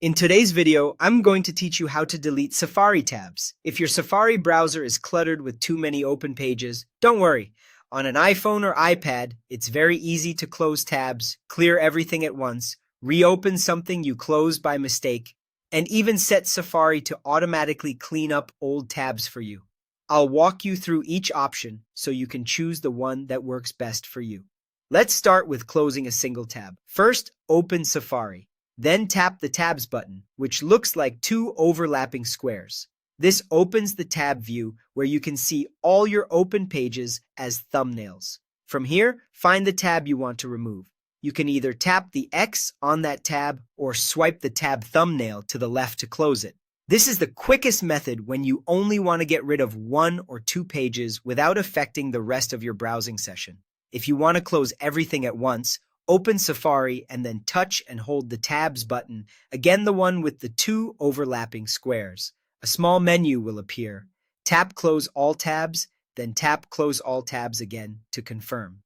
In today's video, I'm going to teach you how to delete Safari tabs. If your Safari browser is cluttered with too many open pages, don't worry. On an iPhone or iPad, it's very easy to close tabs, clear everything at once, reopen something you closed by mistake, and even set Safari to automatically clean up old tabs for you. I'll walk you through each option so you can choose the one that works best for you. Let's start with closing a single tab. First, open Safari. Then tap the Tabs button, which looks like two overlapping squares. This opens the tab view where you can see all your open pages as thumbnails. From here, find the tab you want to remove. You can either tap the X on that tab or swipe the tab thumbnail to the left to close it. This is the quickest method when you only want to get rid of one or two pages without affecting the rest of your browsing session. If you want to close everything at once, open Safari and then touch and hold the Tabs button, again the one with the two overlapping squares. A small menu will appear. Tap Close All Tabs, then tap Close All Tabs again to confirm.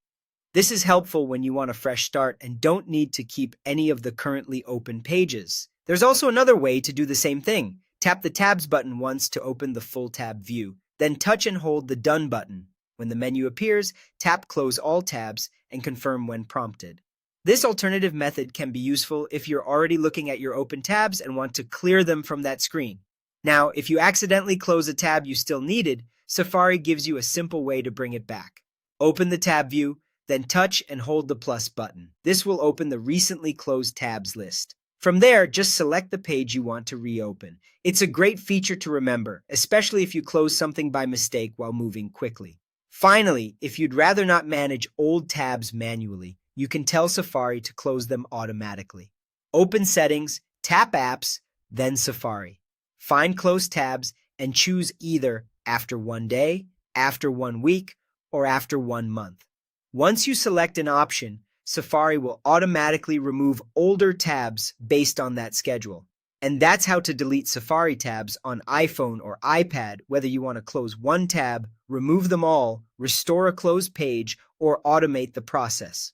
This is helpful when you want a fresh start and don't need to keep any of the currently open pages. There's also another way to do the same thing. Tap the Tabs button once to open the full tab view, then touch and hold the Done button. When the menu appears, tap Close All Tabs and confirm when prompted. This alternative method can be useful if you're already looking at your open tabs and want to clear them from that screen. Now, if you accidentally close a tab you still needed, Safari gives you a simple way to bring it back. Open the tab view, then touch and hold the plus button. This will open the recently closed tabs list. From there, just select the page you want to reopen. It's a great feature to remember, especially if you close something by mistake while moving quickly. Finally, if you'd rather not manage old tabs manually, you can tell Safari to close them automatically. Open Settings, tap Apps, then Safari. Find Close Tabs and choose either after 1 day, after 1 week, or after 1 month. Once you select an option, Safari will automatically remove older tabs based on that schedule. And that's how to delete Safari tabs on iPhone or iPad, whether you want to close one tab, remove them all, restore a closed page, or automate the process.